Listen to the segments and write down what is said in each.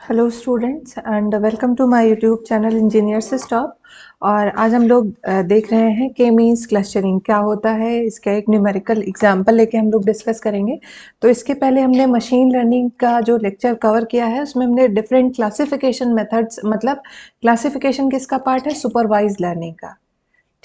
Hello students and welcome to my YouTube channel engineer से stop. और आज हम लोग देख रहे हैं के मीन्स क्लस्टरिंग क्या होता है, इसका एक न्यूमेरिकल एग्जांपल लेके हम लोग डिस्कस करेंगे। तो इसके पहले हमने मशीन लर्निंग का जो लेक्चर कवर किया है उसमें हमने डिफरेंट क्लासिफिकेशन मेथड्स, मतलब क्लासिफिकेशन किसका पार्ट है, सुपरवाइज लर्निंग का।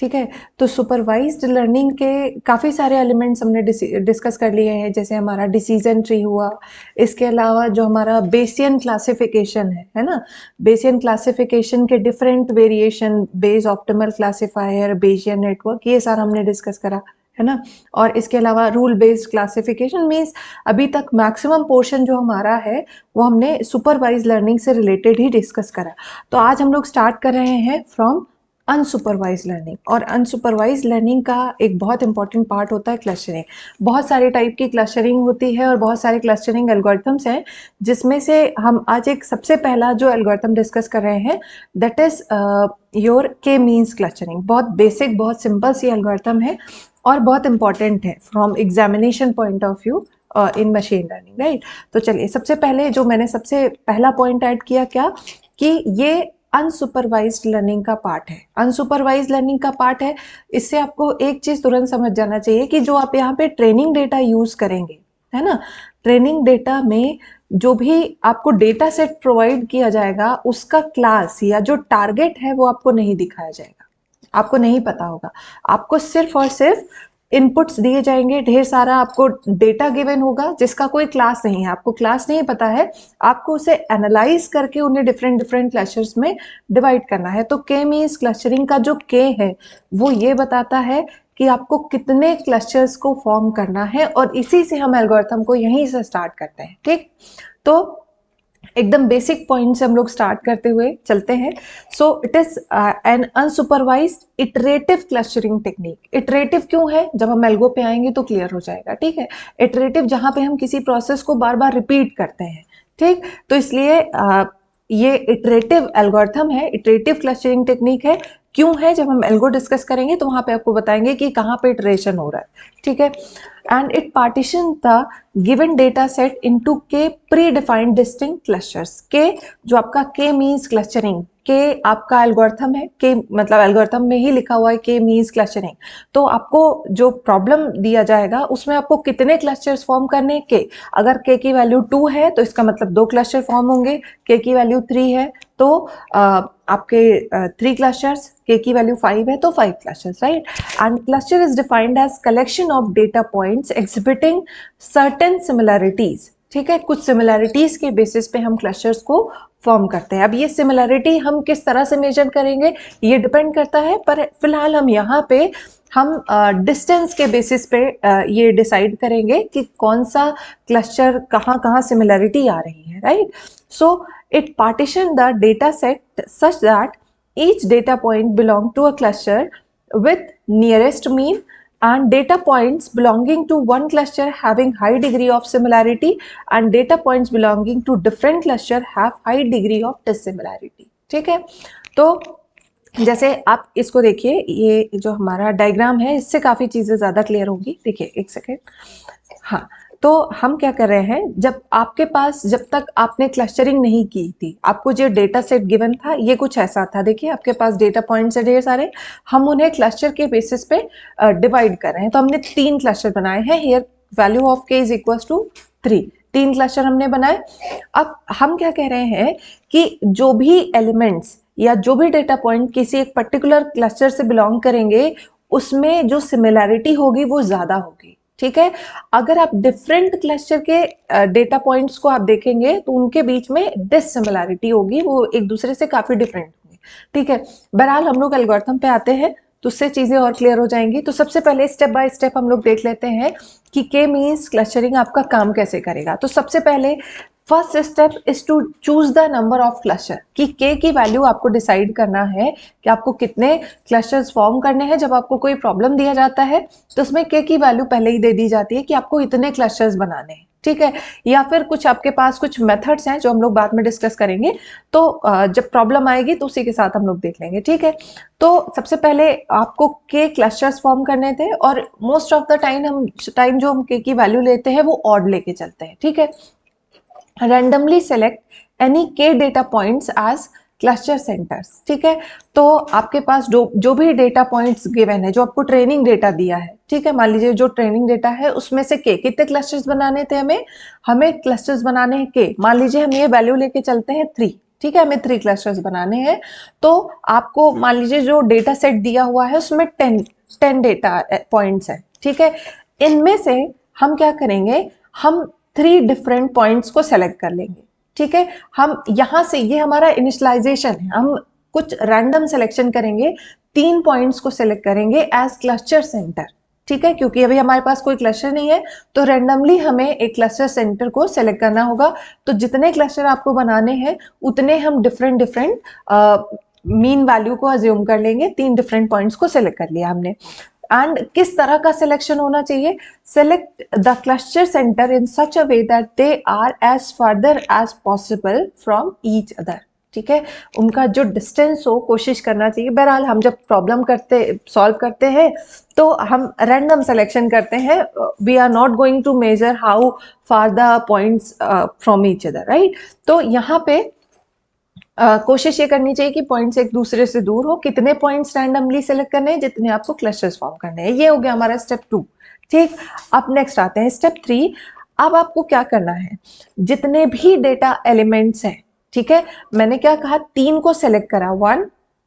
ठीक है, तो सुपरवाइज्ड लर्निंग के काफ़ी सारे एलिमेंट्स हमने डिस्कस कर लिए हैं, जैसे हमारा डिसीजन ट्री हुआ। इसके अलावा जो हमारा बेसियन क्लासिफिकेशन है ना, बेसियन क्लासिफिकेशन के different variation, base optimal classifier, Bayesian network, ये सारा हमने डिस्कस करा है ना। और इसके अलावा रूल बेस्ड क्लासिफिकेशन मीन्स अभी तक मैक्सिमम पोर्शन जो हमारा है वो हमने सुपरवाइज लर्निंग से रिलेटेड ही डिस्कस करा। तो आज हम लोग स्टार्ट कर रहे हैं फ्रॉम अनसुपरवाइज लर्निंग। और अनसुपरवाइज लर्निंग का एक बहुत इंपॉर्टेंट पार्ट होता है क्लस्टरिंग। बहुत सारे टाइप की क्लस्टरिंग होती है और बहुत सारे क्लस्टरिंग एल्गोरिथम्स हैं, जिसमें से हम आज एक सबसे पहला जो एल्गोरिथम डिस्कस कर रहे हैं दैट इज योर के मीन्स क्लस्टरिंग। बहुत बेसिक, बहुत सिंपल सी एल्गोरिथम है और बहुत इंपॉर्टेंट है from examination point of view in machine learning, right. तो चलिए, सबसे पहले जो मैंने सबसे पहला पॉइंट ऐड किया क्या, कि ये अनसुपरवाइज्ड लर्निंग का पार्ट है। अनसुपरवाइज्ड लर्निंग का पार्ट है, इससे आपको एक चीज तुरंत समझ जाना चाहिए कि जो आप यहाँ पे ट्रेनिंग डेटा यूज करेंगे, है ना, ट्रेनिंग डेटा में जो भी आपको डेटा सेट प्रोवाइड किया जाएगा उसका क्लास या जो टारगेट है वो आपको नहीं दिखाया जाएगा, आपको नहीं पता होगा। आपको सिर्फ और सिर्फ इनपुट्स दिए जाएंगे, ढेर सारा आपको डेटा गिवन होगा जिसका कोई क्लास नहीं है, आपको क्लास नहीं पता है, आपको उसे एनालाइज करके उन्हें डिफरेंट डिफरेंट क्लस्टर्स में डिवाइड करना है। तो के मीन्स क्लस्टरिंग का जो के है वो ये बताता है कि आपको कितने क्लस्टर्स को फॉर्म करना है, और इसी से हम एल्गोरिथम को यहीं से स्टार्ट करते हैं। ठीक, तो एकदम बेसिक पॉइंट से हम लोग स्टार्ट करते हुए चलते हैं। So it is an unsupervised iterative clustering technique. Iterative क्यों है, जब हम एल्गो पे आएंगे तो क्लियर हो जाएगा। ठीक है, इटरेटिव जहां पे हम किसी प्रोसेस को बार बार रिपीट करते हैं, ठीक, तो इसलिए ये इटरेटिव एल्गोरिथम है, इटरेटिव क्लस्टरिंग टेक्निक है। क्यों है, जब हम एल्गो डिस्कस करेंगे तो वहां पे आपको बताएंगे कि कहाँ पे इटरेशन हो रहा है। ठीक है, and it partition the given data set into के प्री डिफाइंड डिस्टिंक्ट क्लस्टर्स। के जो आपका के मीन्स क्लस्टरिंग, के आपका एल्गोरिथम है, के मतलब एल्गोरिथम में ही लिखा हुआ है के मीन्स क्लस्टरिंग। तो आपको जो प्रॉब्लम दिया जाएगा उसमें आपको कितने क्लस्टर्स फॉर्म करने के, अगर के की वैल्यू 2 है तो इसका मतलब 2 क्लस्टर फॉर्म होंगे, के की वैल्यू 3 है तो आपके 3 क्लस्टर्स, के की वैल्यू 5 है तो 5 clusters, right. And cluster is defined as collection of data points exhibiting certain similarities. ठीक है, कुछ सिमिलैरिटीज के बेसिस पे हम क्लस्टर्स को फॉर्म करते हैं। अब ये सिमिलैरिटी हम किस तरह से मेजर करेंगे ये डिपेंड करता है, पर फिलहाल हम यहाँ पे हम डिस्टेंस के बेसिस पे ये डिसाइड करेंगे कि कौन सा क्लस्टर कहाँ कहाँ सिमिलैरिटी आ रही है, right. So it partition the data set such that each data point belong to a cluster with nearest mean, and data points belonging to one cluster having high degree of similarity and data points belonging to different cluster have high degree of dissimilarity। ठीक है, तो जैसे आप इसको देखिए, ये जो हमारा डायग्राम है इससे काफी चीजें ज्यादा क्लियर होगी। देखिए एक सेकेंड, हाँ, तो हम क्या कर रहे हैं, जब आपके पास, जब तक आपने क्लस्टरिंग नहीं की थी, आपको जो डेटा सेट गिवन था ये कुछ ऐसा था। देखिए आपके पास डेटा पॉइंट्स है ढेर सारे, हम उन्हें क्लस्टर के बेसिस पे डिवाइड कर रहे हैं। तो हमने 3 क्लस्टर बनाए हैं, हियर वैल्यू ऑफ के इज इक्वल्स टू 3, 3 क्लस्टर हमने बनाए। अब हम क्या कह रहे हैं कि जो भी एलिमेंट्स या जो भी डेटा पॉइंट किसी एक पर्टिकुलर क्लस्टर से बिलोंग करेंगे उसमें जो सिमिलैरिटी होगी वो ज्यादा होगी। ठीक है, अगर आप डिफरेंट क्लस्टर के डेटा पॉइंट्स को आप देखेंगे तो उनके बीच में डिससिमिलैरिटी होगी, वो एक दूसरे से काफी डिफरेंट होंगे। ठीक है, बहरहाल हम लोग एल्गोरिथम पे आते हैं तो उससे चीजें और क्लियर हो जाएंगी। तो सबसे पहले स्टेप बाय स्टेप हम लोग देख लेते हैं कि के मीन्स क्लस्टरिंग आपका काम कैसे करेगा। तो सबसे पहले first step is to choose the number of cluster, कि के की वैल्यू आपको डिसाइड करना है कि आपको कितने क्लस्टर्स फॉर्म करने हैं। जब आपको कोई प्रॉब्लम दिया जाता है तो उसमें के की वैल्यू पहले ही दे दी जाती है कि आपको इतने क्लस्टर्स बनाने हैं। ठीक है, या फिर कुछ आपके पास कुछ मेथड्स हैं जो हम लोग बाद में डिस्कस करेंगे, तो जब प्रॉब्लम आएगी तो उसी के साथ हम लोग देख लेंगे। ठीक है, तो सबसे पहले आपको के क्लस्टर्स फॉर्म करने थे, और मोस्ट ऑफ द टाइम जो हम के की वैल्यू लेते हैं वो ऑड लेके चलते हैं। ठीक है, randomly select any k data points as cluster centres. ठीक है, तो आपके पास जो भी डेटा पॉइंट्स गिवन है, जो आपको ट्रेनिंग डेटा दिया है, ठीक है, मान लीजिए जो ट्रेनिंग डेटा है उसमें से के कितने क्लस्टर्स बनाने थे, हमें क्लस्टर्स बनाने हैं के, मान लीजिए हम ये वैल्यू लेके चलते हैं 3, ठीक है, हमें 3 क्लस्टर्स बनाने हैं। तो आपको मान लीजिए जो डेटा सेट दिया हुआ है उसमें 10 डेटा पॉइंट्स है, ठीक है। इनमें से हम क्या करेंगे, हम 3 डिफरेंट पॉइंट्स को सेलेक्ट कर लेंगे, ठीक है। हम यहां से, ये हमारा इनिशियलाइजेशन है, हम कुछ रैंडम सिलेक्शन करेंगे, 3 पॉइंट्स को सिलेक्ट करेंगे एज क्लस्टर सेंटर, ठीक है, क्योंकि अभी हमारे पास कोई क्लस्टर नहीं है तो रैंडमली हमें एक क्लस्टर सेंटर को सेलेक्ट करना होगा। तो जितने क्लस्टर आपको बनाने हैं उतने हम डिफरेंट मीन वैल्यू को अज्यूम कर लेंगे। 3 डिफरेंट पॉइंट्स को सिलेक्ट कर लिया हमने। एंड किस तरह का सिलेक्शन होना चाहिए, select the cluster centre in such a way that they are as further as possible from each other, ठीक है, उनका जो डिस्टेंस हो कोशिश करना चाहिए। बहरहाल हम जब प्रॉब्लम सॉल्व करते हैं तो हम रैंडम सिलेक्शन करते हैं, we are not going to measure how far the points from each other, right. तो यहाँ पे कोशिश ये करनी चाहिए कि पॉइंट्स एक दूसरे से दूर हो। कितने पॉइंट्स रैंडमली सेलेक्ट करने हैं, जितने आपको क्लस्टर्स फॉर्म करने हैं। ये हो गया हमारा स्टेप 2, ठीक। अब नेक्स्ट आते हैं स्टेप 3। अब आपको क्या करना है, जितने भी डेटा एलिमेंट्स हैं, ठीक है, मैंने क्या कहा, 3 को सेलेक्ट करा, 1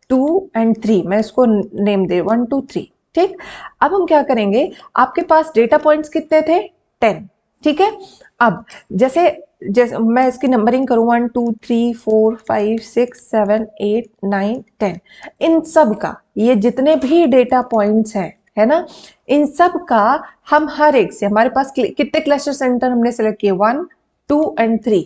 2 एंड 3, मैं इसको नेम दे 1 2 3, ठीक। अब हम क्या करेंगे, आपके पास डेटा पॉइंट्स कितने थे, 10, ठीक है। अब जैसे जैसे मैं इसकी नंबरिंग करूँ 1 2 3 4 5 6 7 8 9 10, इन सब का, ये जितने भी डेटा पॉइंट्स हैं, है ना, इन सब का हम हर एक से, हमारे पास कितने क्लस्टर सेंटर हमने सेलेक्ट किए, 1 2 एंड 3,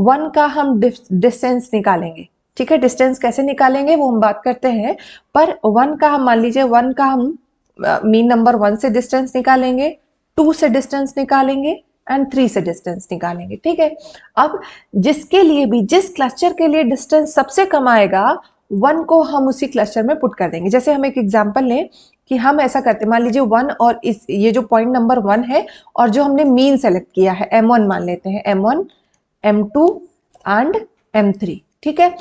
1 का हम डिस्टेंस निकालेंगे, ठीक है। डिस्टेंस कैसे निकालेंगे वो हम बात करते हैं, पर 1 का हम मान लीजिए 1 का हम मीन नंबर 1 से डिस्टेंस निकालेंगे, 2 से डिस्टेंस निकालेंगे एंड 3 से डिस्टेंस निकालेंगे, ठीक है। अब जिसके लिए भी, जिस क्लस्टर के लिए डिस्टेंस सबसे कम आएगा, 1 को हम उसी क्लस्टर में पुट कर देंगे। जैसे हम एक एग्जांपल लें कि हम ऐसा करते हैं, मान लीजिए 1 और ये जो पॉइंट नंबर 1 है और जो हमने मीन सेलेक्ट किया है M1 मान लेते हैं, M1 M2 एंड M3, ठीक है।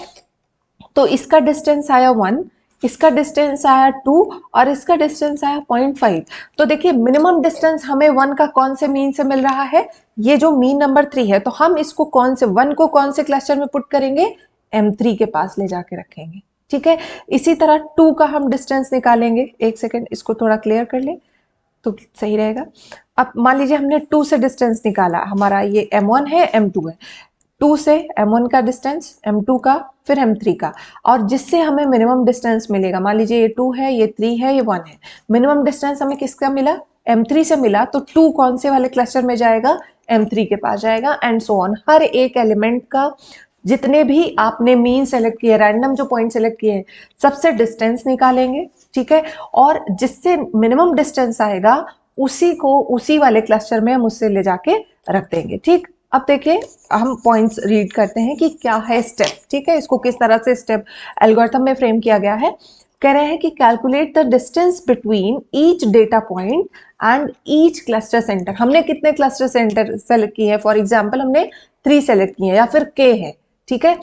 तो इसका डिस्टेंस आया 1, इसका डिस्टेंस आया 2 और इसका डिस्टेंस आया 0.5। तो देखिए मिनिमम डिस्टेंस हमें 1 का कौन से मीन से मिल रहा है, ये जो मीन नंबर 3 है, तो हम इसको कौन से 1 को कौन से क्लस्टर में पुट करेंगे, M3 के पास ले जाके रखेंगे, ठीक है। इसी तरह 2 का हम डिस्टेंस निकालेंगे, एक सेकेंड इसको थोड़ा क्लियर कर ले तो सही रहेगा। अब मान लीजिए हमने 2 से डिस्टेंस निकाला, हमारा ये M1 है M2 है, 2 से M1 का डिस्टेंस, M2 का, फिर M3 का, और जिससे हमें मिनिमम डिस्टेंस मिलेगा, मान लीजिए ये 2 है, ये 3 है, ये 1 है, मिनिमम डिस्टेंस हमें किसका मिला, M3 से मिला। तो 2 कौन से वाले क्लस्टर में जाएगा, M3 के पास जाएगा, एंड सो ऑन। हर एक एलिमेंट का जितने भी आपने मीन सेलेक्ट किए, रैंडम जो पॉइंट सेलेक्ट किए हैं, सबसे डिस्टेंस निकालेंगे, ठीक है, और जिससे मिनिमम डिस्टेंस आएगा उसी को उसी वाले क्लस्टर में हम उससे ले जाके रख देंगे, ठीक। अब देखिए हम पॉइंट्स रीड करते हैं कि क्या है स्टेप, ठीक है, इसको किस तरह से स्टेप एल्गोरिथम में फ्रेम किया गया है। कह रहे हैं कि calculate the distance between each data point and each cluster centre. हमने कितने क्लस्टर सेंटर सेलेक्ट किए हैं, फॉर एग्जांपल हमने 3 सेलेक्ट किए हैं या फिर के है, ठीक है।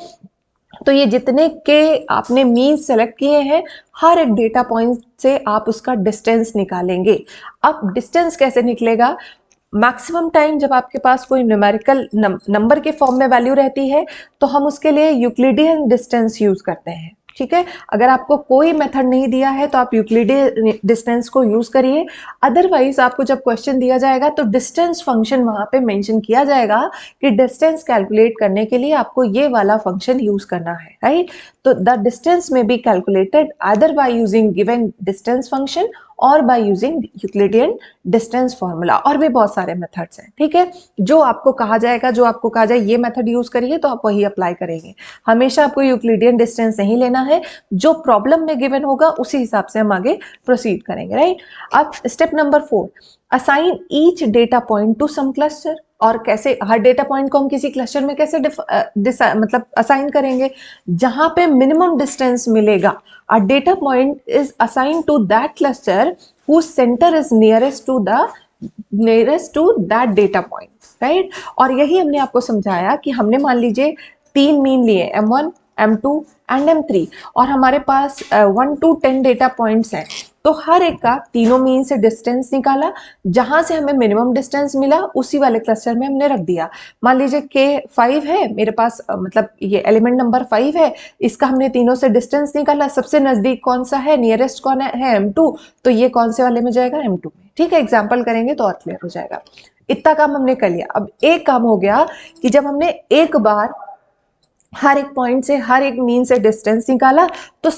तो ये जितने के आपने मीन सेलेक्ट किए हैं, हर एक डेटा पॉइंट से आप उसका डिस्टेंस निकालेंगे। अब डिस्टेंस कैसे निकलेगा, मैक्सिमम टाइम जब आपके पास कोई न्यूमेरिकल नंबर के फॉर्म में वैल्यू रहती है तो हम उसके लिए यूक्लिडियन डिस्टेंस यूज करते हैं, ठीक है। अगर आपको कोई मेथड नहीं दिया है तो आप यूक्लिडियन डिस्टेंस को यूज करिए। अदरवाइज आपको जब क्वेश्चन दिया जाएगा तो डिस्टेंस फंक्शन वहां पे मेंशन किया जाएगा कि डिस्टेंस कैलकुलेट करने के लिए आपको ये वाला फंक्शन यूज करना है, राइट। तो the distance may be calculated either by using given distance function और by using Euclidean distance formula, और भी बहुत सारे मेथड्स हैं, ठीक है। जो आपको कहा जाएगा, जो आपको कहा जाए ये मेथड यूज करिए तो आप वही अप्लाई करेंगे। हमेशा आपको यूक्लिडियन डिस्टेंस नहीं लेना है, जो प्रॉब्लम में गिवन होगा उसी हिसाब से हम आगे प्रोसीड करेंगे, राइट। अब step number 4, assign each data point to some cluster. और कैसे, हर डेटा पॉइंट को हम किसी क्लस्टर में कैसे मतलब असाइन करेंगे, जहां पे मिनिमम डिस्टेंस मिलेगा। A data point is assign to that cluster whose center is nearest to that data point, right. और यही हमने आपको समझाया कि हमने मान लीजिए 3 मीन लिए M1, M2 एंड M3 और हमारे पास 1 to 10 डेटा पॉइंट्स हैं, तो हर एक का तीनों मीन से डिस्टेंस निकाला, जहां से हमें मिनिमम डिस्टेंस मिला उसी वाले क्लस्टर में हमने रख दिया। मान लीजिए K5 है मेरे पास, मतलब ये एलिमेंट नंबर 5 है, इसका हमने तीनों से डिस्टेंस निकाला, सबसे नजदीक कौन सा है, नियरेस्ट कौन है M2, तो ये कौन से वाले में जाएगा, M2 में। ठीक है, एग्जाम्पल करेंगे तो और क्लियर हो जाएगा। इतना काम हमने कर लिया। अब एक काम हो गया कि जब हमने एक बार हर एक पॉइंट से, हर एक मीन से डिस्टेंस निकाला, तो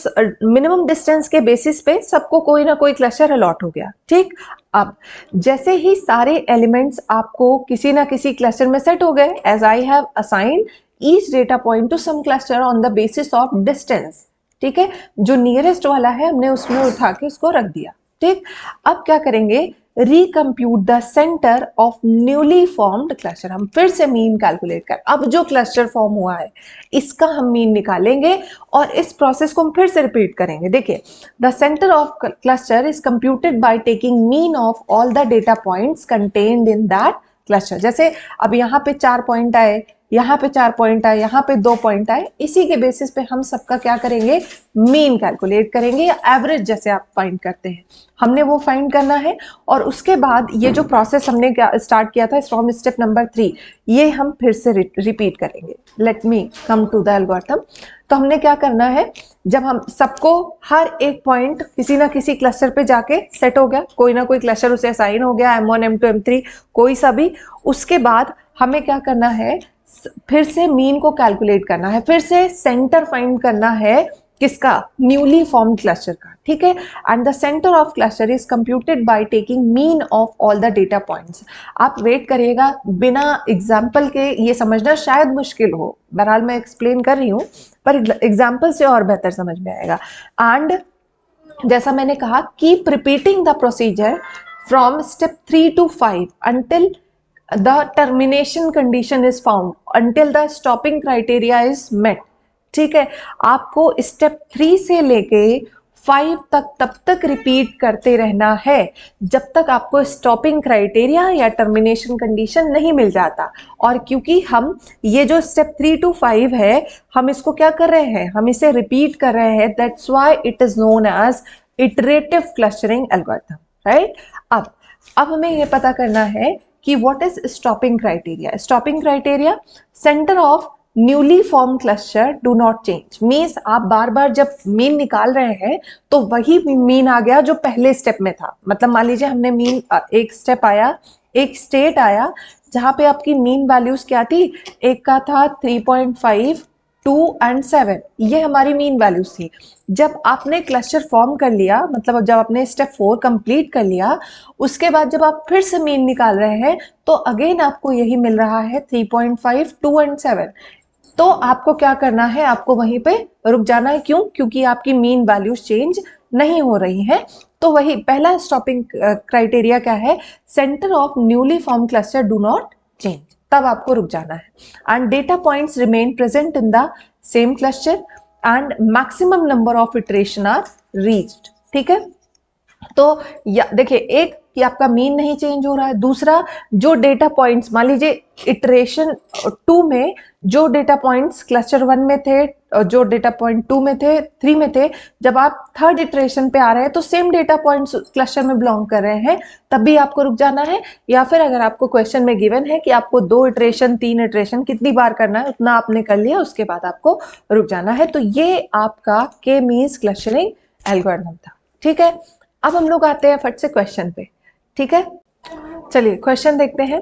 मिनिमम डिस्टेंस के बेसिस पे सबको कोई ना कोई क्लस्टर अलॉट हो गया। ठीक, अब जैसे ही सारे एलिमेंट्स आपको किसी ना किसी क्लस्टर में सेट हो गए, as I have assigned each data point to some cluster on the basis of distance. ठीक है, जो नियरेस्ट वाला है हमने उसमें उठा के उसको रख दिया। ठीक, अब क्या करेंगे, recompute the centre of newly formed cluster. हम फिर से मीन कैलकुलेट कर, अब जो क्लस्टर फॉर्म हुआ है इसका हम मीन निकालेंगे और इस प्रोसेस को हम फिर से रिपीट करेंगे। देखिए, the centre of cluster is computed by taking mean of all the data points contained in that cluster. जैसे अब यहाँ पे 4 पॉइंट आए, यहाँ पे 4 पॉइंट आए, यहाँ पे 2 पॉइंट आए, इसी के बेसिस पे हम सबका क्या करेंगे, मीन कैलकुलेट करेंगे, या एवरेज जैसे आप फाइंड करते हैं, हमने वो फाइंड करना है। और उसके बाद ये जो प्रोसेस हमने स्टार्ट किया था फ्रॉम स्टेप नंबर 3, ये हम फिर से रिपीट करेंगे। Let me come to the algorithm. तो हमने क्या करना है, जब हम सबको हर एक पॉइंट किसी ना किसी क्लस्टर पे जाके सेट हो गया, कोई ना कोई क्लस्टर उसे असाइन हो गया, M1, M2, M3 कोई सा भी, उसके बाद हमें क्या करना है, फिर से मीन को कैलकुलेट करना है, फिर से सेंटर फाइंड करना है, किसका, न्यूली फॉर्म्ड क्लस्टर का। ठीक है, and the centre of cluster is computed by taking mean of all the data points. आप वेट करिएगा, बिना एग्जाम्पल के ये समझना शायद मुश्किल हो, बहरहाल मैं एक्सप्लेन कर रही हूँ, पर एग्जाम्पल से और बेहतर समझ में आएगा। एंड जैसा मैंने कहा, keep repeating the procedure from step 3 to 5 until the termination condition is found, until the stopping criteria is met। ठीक है, आपको स्टेप 3 से लेके 5 तक तब तक रिपीट करते रहना है जब तक आपको स्टॉपिंग क्राइटेरिया या टर्मिनेशन कंडीशन नहीं मिल जाता। और क्योंकि हम ये जो स्टेप 3 to 5 है, हम इसको क्या कर रहे हैं, हम इसे रिपीट कर रहे हैं, that's why it is known as iterative clustering algorithm, right. अब हमें ये पता करना है कि what is stopping criteria. Stopping criteria, centre of newly form cluster do not change. Means आप बार बार जब मीन निकाल रहे हैं तो वही मीन आ गया जो पहले स्टेप में था। मतलब मान लीजिए हमने मीन, एक स्टेप आया, एक स्टेट आया जहां पे आपकी मीन वैल्यूज क्या थी, एक का था 3.5, 2 and 7, ये हमारी मीन वैल्यूज थी। जब आपने क्लस्टर फॉर्म कर लिया, मतलब जब आपने स्टेप 4 कंप्लीट कर लिया, उसके बाद जब आप फिर से मीन निकाल रहे हैं तो अगेन आपको यही मिल रहा है 3.5, 2 and 7। तो आपको क्या करना है, आपको वहीं पे रुक जाना है। क्यों? क्योंकि आपकी मीन वैल्यूज चेंज नहीं हो रही हैं। तो वही पहला स्टॉपिंग क्राइटेरिया क्या है, centre of newly form cluster do not change, तब आपको रुक जाना है। And data points remain present in the same cluster and maximum number of iteration are reached. ठीक है, तो देखिए, एक कि आपका मीन नहीं चेंज हो रहा है, दूसरा जो डेटा पॉइंट्स, मान लीजिए इटरेशन 2 में जो डेटा पॉइंट्स क्लस्टर 1 में थे, जो डेटा पॉइंट 2 में थे, 3 में थे, जब आप थर्ड इटरेशन पे आ रहे हैं तो सेम डेटा पॉइंट्स क्लस्टर में बिलोंग कर रहे हैं, तब भी आपको रुक जाना है। या फिर अगर आपको क्वेश्चन में गिवन है कि आपको 2 इटरेशन, 3 इटरेशन कितनी बार करना है, उतना आपने कर लिया, उसके बाद आपको रुक जाना है। तो ये आपका के मीन्स क्लस्टरिंग एल्गोरिथम था। ठीक है, अब हम लोग आते हैं फट से क्वेश्चन पे। ठीक है, चलिए क्वेश्चन देखते हैं।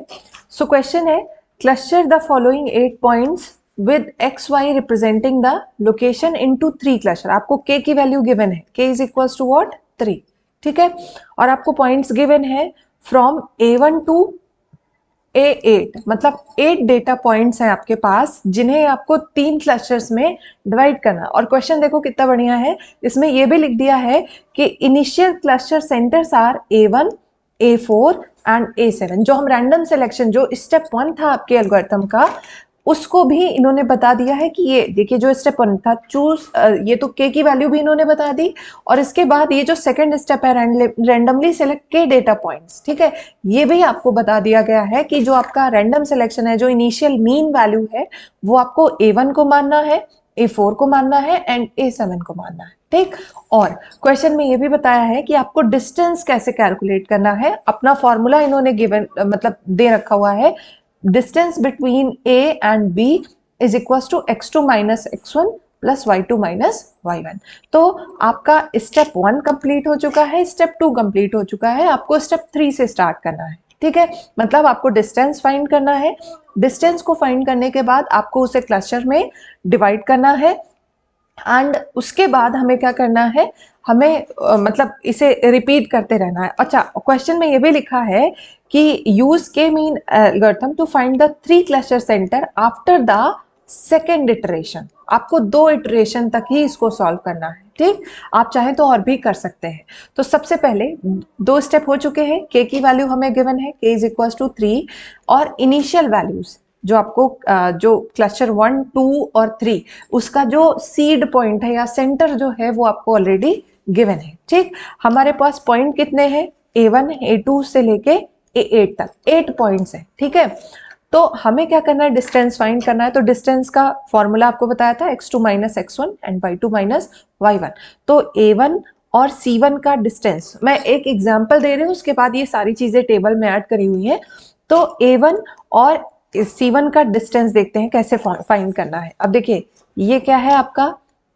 सो क्वेश्चन है, cluster the following 8 points with X Y representing the location into 3 cluster. आपको के की वैल्यू गिवन है, के इज इक्वल टू व्हाट, 3। ठीक है, और आपको पॉइंट्स गिवन है फ्रॉम A1 टू A8, मतलब 8 डेटा पॉइंट्स हैं आपके पास, जिन्हें आपको 3 क्लस्टर्स में डिवाइड करना। और क्वेश्चन देखो कितना बढ़िया है, इसमें यह भी लिख दिया है कि initial cluster centres are A1, A4 and A7। जो हम रैंडम सिलेक्शन, जो स्टेप 1 था आपके एल्गोरिथम का, उसको भी इन्होंने बता दिया है कि ये देखिए जो स्टेप 1 था चूज, ये तो के की वैल्यू भी इन्होंने बता दी, और इसके बाद ये जो सेकंड स्टेप है रैंडमली सेलेक्ट के डेटा पॉइंट्स, ठीक है, ये भी आपको बता दिया गया है कि जो आपका रैंडम सिलेक्शन है, जो इनिशियल मीन वैल्यू है, वो आपको A1 को मानना है, A4 को मानना है एंड A7 को मानना है, ठीक। और क्वेश्चन में ये भी बताया है कि आपको डिस्टेंस कैसे कैलकुलेट करना है। अपना फॉर्मूला इन्होंने गिवन मतलब दे रखा हुआ है, distance between A and B is equal to x2 minus x1 plus y2 minus y1। तो आपका स्टेप 1 कंप्लीट हो चुका है, स्टेप 2 कंप्लीट हो चुका है, आपको स्टेप 3 से स्टार्ट करना है, ठीक है। मतलब आपको डिस्टेंस फाइंड करना है, डिस्टेंस को फाइंड करने के बाद आपको उसे क्लस्टर में डिवाइड करना है, एंड उसके बाद हमें क्या करना है, हमें मतलब इसे रिपीट करते रहना है। अच्छा, क्वेश्चन में ये भी लिखा है कि use K mean algorithm to find the 3 cluster centre after the second iteration. आपको 2 इटरेशन तक ही इसको सॉल्व करना है, ठीक। आप चाहें तो और भी कर सकते हैं। तो सबसे पहले 2 स्टेप हो चुके हैं, के की वैल्यू हमें गिवन है, के इज इक्वल टू 3, और इनिशियल वैल्यूज जो आपको जो क्लस्टर 1, 2 और 3 उसका जो सीड पॉइंट है या सेंटर जो है वो आपको ऑलरेडी गिवन है, ठीक। हमारे पास पॉइंट कितने हैं, A1 A2 से लेके A8 तक 8 पॉइंट्स हैं, ठीक है। तो हमें क्या करना है, डिस्टेंस फाइंड करना है। तो डिस्टेंस का फॉर्मूला आपको बताया था x2 minus x1 and y2 minus y1। तो A1 और C1 का डिस्टेंस, मैं एक एग्जांपल दे रही हूँ, उसके बाद ये सारी चीजें टेबल में ऐड करी हुई है। तो A1 और C1 का डिस्टेंस देखते हैं कैसे फाइंड करना है। अब देखिए ये क्या है, आपका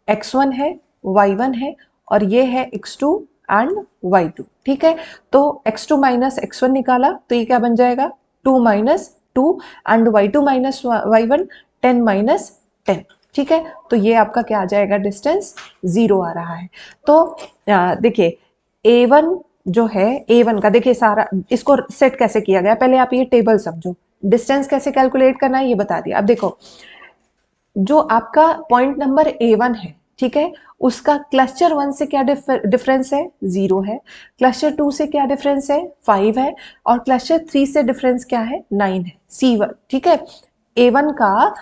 x1 है, y1 है, और ये है x2 एंड y2, ठीक है। तो x2 माइनस x1 निकाला तो ये क्या बन जाएगा, 2 minus 2 and y2 minus y1 10 minus 10, ठीक है। तो ये आपका क्या आ जाएगा, डिस्टेंस 0 आ रहा है। तो देखिए A1 जो है, A1 का देखिए सारा इसको सेट कैसे किया गया, पहले आप ये टेबल समझो। डिस्टेंस कैसे कैलकुलेट करना है ये बता दिया। अब देखो जो आपका पॉइंट नंबर A1 है, ठीक है, उसका क्लस्टर 1 से क्या डिफरेंस है, 0 है। क्लस्टर 2 से क्या डिफरेंस है, 5 है। और क्लस्टर 3 से डिफरेंस क्या है, 9 है, C1, ठीक है। A1 का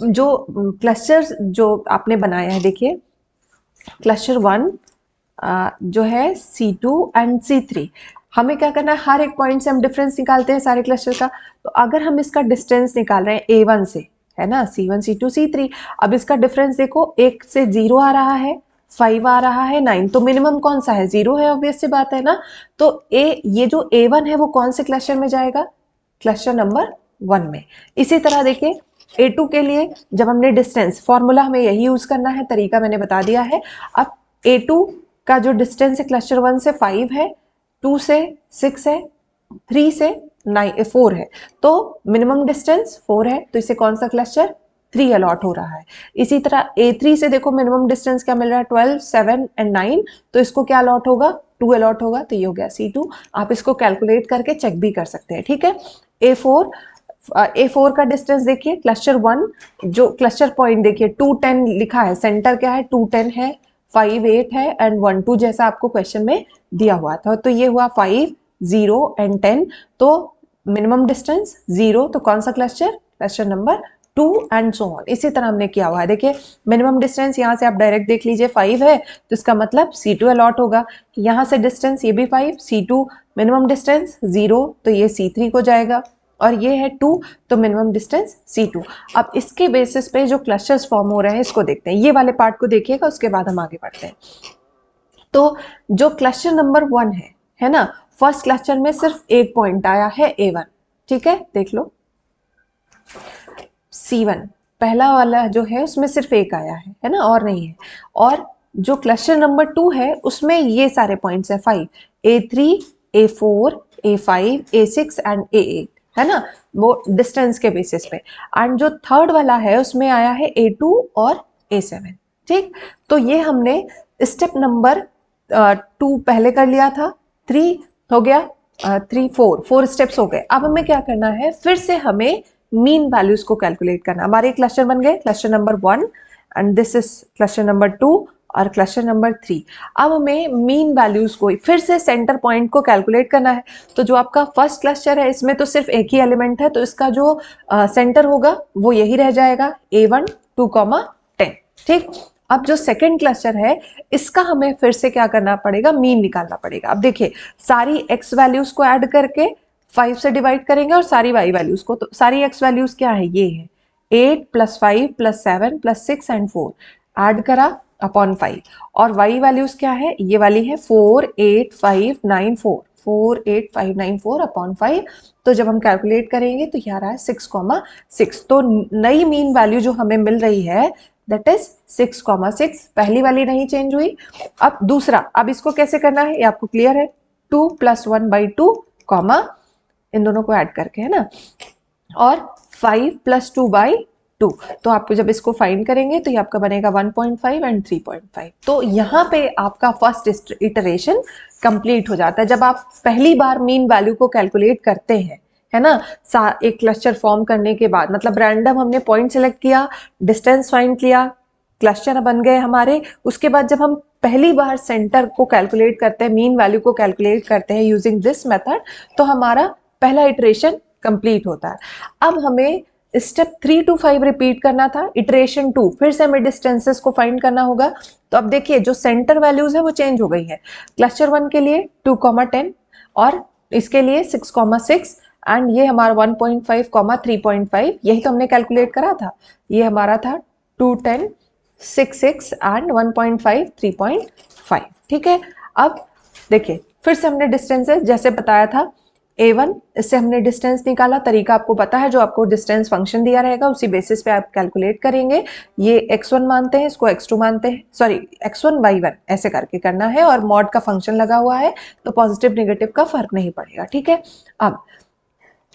जो क्लस्टर जो आपने बनाया है, देखिए क्लस्टर 1 जो है C2 एंड C3, हमें क्या करना है, हर एक पॉइंट से हम डिफरेंस निकालते हैं सारे क्लस्टर का। तो अगर हम इसका डिस्टेंस निकाल रहे हैं A1 से, है ना, C1 C2 C3, अब इसका डिफरेंस देखो, 1 से 0 आ रहा है, 5 आ रहा है, 9, तो मिनिमम कौन सा है, 0 है, ऑब्वियस सी बात है ना। तो ये जो A1 है वो कौन से क्लस्टर में जाएगा, क्लस्टर नंबर 1 में। इसी तरह देखिए A2 के लिए जब हमने डिस्टेंस, फॉर्मूला हमें यही यूज करना है, तरीका मैंने बता दिया है। अब A2 का जो डिस्टेंस है क्लस्टर 1 से 5 है, 2 से 6 है, 3 से 4 है, तो मिनिमम डिस्टेंस 4 है, तो इसे कौन सा क्लस्टर, 3 अलॉट हो रहा है। इसी तरह A3 से देखो मिनिमम डिस्टेंस क्या मिल रहा है, 12, 7 एंड 9, तो इसको क्या अलॉट होगा, 2 अलॉट होगा, तो ये हो गया C2। आप इसको कैलकुलेट करके चेक भी कर सकते हैं, ठीक है। A4 का डिस्टेंस देखिए, क्लस्टर 1 जो क्लस्टर पॉइंट देखिए 2, 10 लिखा है, सेंटर क्या है, 2, 10 है, 5, 8 है एंड 1, 2 जैसा आपको क्वेश्चन में दिया हुआ था। तो ये हुआ 5, 0 एंड 10, तो मिनिमम डिस्टेंस 0, तो कौन सा cluster, cluster number 2 and so on. इसी तरह हमने किया हुआ है, देखिए मिनिमम डिस्टेंस यहाँ से आप डायरेक्ट देख लीजिए 5 है, तो इसका मतलब C2 अलॉट होगा। यहाँ से डिस्टेंस ये भी 5, C2 मिनिमम डिस्टेंस 0, तो ये C3 को जाएगा, और ये है 2, तो मिनिमम डिस्टेंस C2। अब इसके बेसिस पे जो क्लस्टर्स फॉर्म हो रहे हैं इसको देखते हैं, ये वाले पार्ट को देखिएगा, उसके बाद हम आगे बढ़ते हैं। तो जो क्लस्टर नंबर 1 है ना, फर्स्ट क्लस्टर में सिर्फ एक पॉइंट आया है A1, ठीक है, देख लो C1 पहला वाला जो है उसमें सिर्फ एक आया है ना, और नहीं है। और जो क्लस्टर नंबर 2 है उसमें ये सारे पॉइंट्स है 5, A3, A4, A5, A6 and A8, है ना, वो डिस्टेंस के बेसिस पे। एंड जो थर्ड वाला है उसमें आया है A2 और A7, ठीक। तो ये हमने स्टेप नंबर 2 पहले कर लिया था, 3 हो गया, 3, 4 स्टेप्स हो गए। अब हमें क्या करना है, फिर से हमें मीन वैल्यूज को कैलकुलेट करना। हमारे क्लस्टर बन गए, cluster number 1 and this is cluster number 2 और क्लस्टर नंबर 3। अब हमें मीन वैल्यूज को फिर से सेंटर पॉइंट को कैलकुलेट करना है। तो जो आपका फर्स्ट क्लस्टर है इसमें तो सिर्फ एक ही एलिमेंट है, तो इसका जो सेंटर होगा वो यही रह जाएगा A1 2, 10। ठीक, अब जो सेकंड क्लस्टर है इसका हमें फिर से क्या करना पड़ेगा, मीन निकालना पड़ेगा। अब देखिए सारी x वैल्यूज को ऐड करके 5 से डिवाइड करेंगे और सारी y वैल्यूज को, तो सारी x वैल्यूज क्या है, ये है 8 + 5 + 7 + 6 एंड 4 ऐड करा अपॉन 5, और y वैल्यूज क्या है, ये वाली है 4 8 5 9 4, 4 8 5 9 4 अपॉन 5। तो जब हम कैलकुलेट करेंगे तो ये आ रहा है 6,6। तो नई मीन वैल्यू जो हमें मिल रही है दैट इज 6,6, पहली वाली नहीं चेंज हुई। अब दूसरा, अब इसको कैसे करना है ये आपको क्लियर है, 2 + 1/2 कॉमा इन दोनों को ऐड करके, है ना, और 5 + 2/2। तो आपको जब इसको फाइंड करेंगे तो ये आपका बनेगा 1.5 एंड 3.5। तो यहाँ पे आपका फर्स्ट इटरेशन कंप्लीट हो जाता है। जब आप पहली बार मीन वैल्यू को कैलकुलेट करते हैं, है ना, एक क्लस्टर फॉर्म करने के बाद, मतलब रैंडम हमने पॉइंट सेलेक्ट किया, डिस्टेंस फाइंड किया, क्लस्टर बन गए हमारे। उसके बाद जब हम पहली बार सेंटर को कैलकुलेट करते हैं, मीन वैल्यू को कैलकुलेट करते हैं यूजिंग दिस मेथड, तो हमारा पहला इटरेशन कंप्लीट होता है। अब हमें स्टेप 3 to 5 रिपीट करना था, इटरेशन 2 फिर से हमें डिस्टेंसेस को फाइंड करना होगा। तो अब देखिए जो सेंटर वैल्यूज है वो चेंज हो गई है। क्लस्टर 1 के लिए 2, 10 और इसके लिए 6,6 एंड ये हमारा 1.5, 3.5, यही तो हमने कैलकुलेट करा था। ये हमारा था 2 10 6 6 एंड 1.5 3.5। ठीक है, अब देखिए फिर से हमने डिस्टेंसेस जैसे बताया था, A1 इससे हमने डिस्टेंस निकाला, तरीका आपको पता है, जो आपको डिस्टेंस फंक्शन दिया रहेगा उसी बेसिस पे आप कैलकुलेट करेंगे। ये x1 मानते हैं, इसको x2 मानते हैं, सॉरी x1 y1 ऐसे करके करना है, और मॉड का फंक्शन लगा हुआ है तो पॉजिटिव नेगेटिव का फर्क नहीं पड़ेगा। ठीक है, अब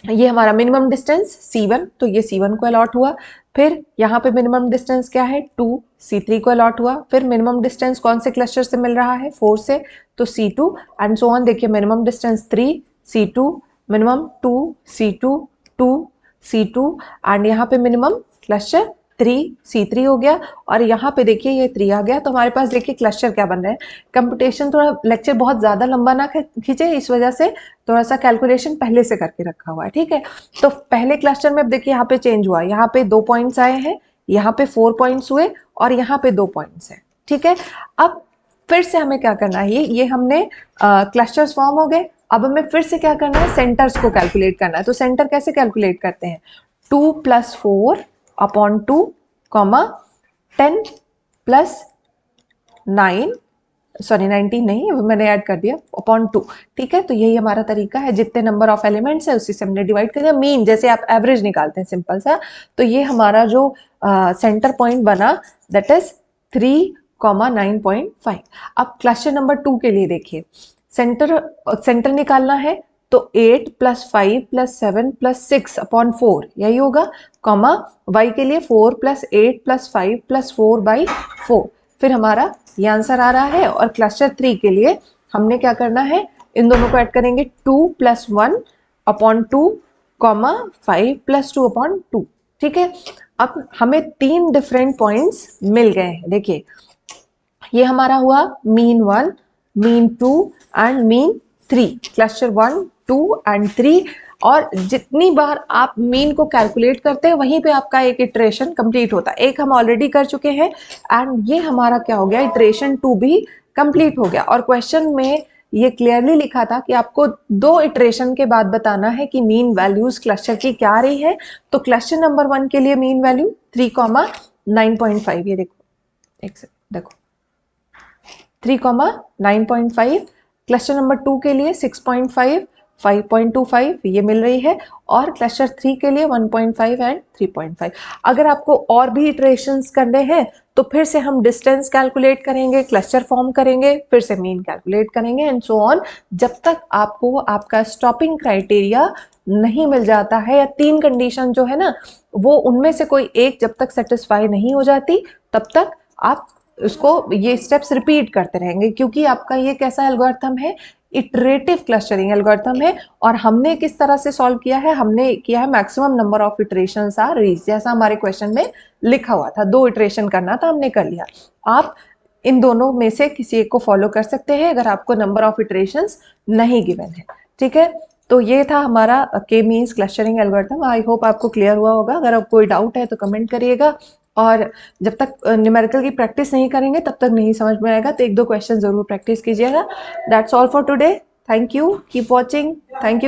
ये हमारा मिनिमम डिस्टेंस C1, तो ये C1 को अलॉट हुआ। फिर यहाँ पे मिनिमम डिस्टेंस क्या है, 2 C3 को अलॉट हुआ। फिर मिनिमम डिस्टेंस कौन से क्लस्टर से मिल रहा है, 4 से, तो C2 एंड सो ऑन। देखिए minimum distance 3 C2, minimum 2 C2 2 C2 and यहाँ पे मिनिमम क्लस्टर 3 C3 हो गया, और यहाँ पे देखिए ये 3 आ गया। तो हमारे पास देखिए क्लस्टर क्या बन रहे हैं। कंप्यूटेशन थोड़ा लेक्चर बहुत ज़्यादा लंबा ना खींचे, इस वजह से थोड़ा सा कैलकुलेशन पहले से करके रखा हुआ है। ठीक है, तो पहले क्लस्टर में अब देखिए यहाँ पे चेंज हुआ, यहाँ पे 2 पॉइंट्स आए हैं, यहाँ पे 4 पॉइंट्स हुए, और यहाँ पे 2 पॉइंट्स हैं। ठीक है, अब फिर से हमें क्या करना है, ये हमने क्लस्टर्स फॉर्म हो गए। अब हमें फिर से क्या करना है, सेंटर्स को कैलकुलेट करना है। तो सेंटर कैसे कैलकुलेट करते हैं, 2 + 4 अपॉन 2, 10 + 9, सॉरी 19 नहीं, मैंने ऐड कर दिया, अपॉन 2। ठीक है, तो यही हमारा तरीका है, जितने नंबर ऑफ एलिमेंट्स है उसी से हमने डिवाइड कर दिया। मीन जैसे आप एवरेज निकालते हैं सिंपल सा, तो ये हमारा जो सेंटर पॉइंट बना दैट इज 3,9.5। अब क्लस्टर नंबर 2 के लिए देखिए, सेंटर निकालना है तो 8 + 5 + 7 + 6 अपॉन 4 यही होगा, कॉमा y के लिए 4 + 8 + 5 + 4/4। फिर हमारा ये आंसर आ रहा है। और क्लस्टर 3 के लिए हमने क्या करना है, इन दोनों को ऐड करेंगे, 2 + 1 अपॉन 2, 5 + 2 अपॉन 2। ठीक है, अब हमें 3 डिफरेंट पॉइंट्स मिल गए हैं। देखिए ये हमारा हुआ mean 1, mean 2 and mean 3, cluster 1 2 and 3। और जितनी बार आप मीन को कैलकुलेट करते हैं वहीं पे आपका एक इटरेशन कंप्लीट होता है। एक हम ऑलरेडी कर चुके हैं एंड ये हमारा क्या हो गया, इटरेशन 2 भी कंप्लीट हो गया। और क्वेश्चन में ये क्लियरली लिखा था कि आपको 2 इटरेशन के बाद बताना है कि मीन वैल्यूज क्लस्टर की क्या आ रही है। तो क्लस्टर नंबर 1 के लिए मीन वैल्यू 3,9.5, ये देखो एक सेकंड, देखो 3,9.5। क्लस्टर नंबर 2 के लिए 6.5, 5.25 ये मिल रही है, और क्लस्टर 3 के लिए 1.5 एंड 3.5। अगर आपको और भी इटरेशंस करने हैं तो फिर से हम डिस्टेंस कैलकुलेट करेंगे, क्लस्टर फॉर्म करेंगे, फिर से मीन कैलकुलेट करेंगे एंड सो ऑन, जब तक आपको आपका स्टॉपिंग क्राइटेरिया नहीं मिल जाता है, या 3 कंडीशन जो है ना वो उनमें से कोई एक जब तक सेटिस्फाई नहीं हो जाती तब तक आप उसको ये स्टेप्स रिपीट करते रहेंगे। क्योंकि आपका ये कैसा एल्गोरिथम है, इटरेटिव क्लस्टरिंग एल्गोरिथम है। और हमने किस तरह से सॉल्व किया है, हमने किया है maximum number of iterations are reach, जैसा हमारे क्वेश्चन में लिखा हुआ था। 2 इटरेशन करना था, हमने कर लिया। आप इन दोनों में से किसी एक को फॉलो कर सकते हैं अगर आपको नंबर ऑफ इटरेशंस नहीं गिवन है। ठीक है, तो ये था हमारा के means clustering algorithm. I hope आपको क्लियर हुआ होगा। अगर आप कोई डाउट है तो कमेंट करिएगा, और जब तक न्यूमेरिकल की प्रैक्टिस नहीं करेंगे तब तक नहीं समझ में आएगा, तो एक दो क्वेश्चन जरूर प्रैक्टिस कीजिएगा। That's all for today. Thank you, keep watching. Thank you.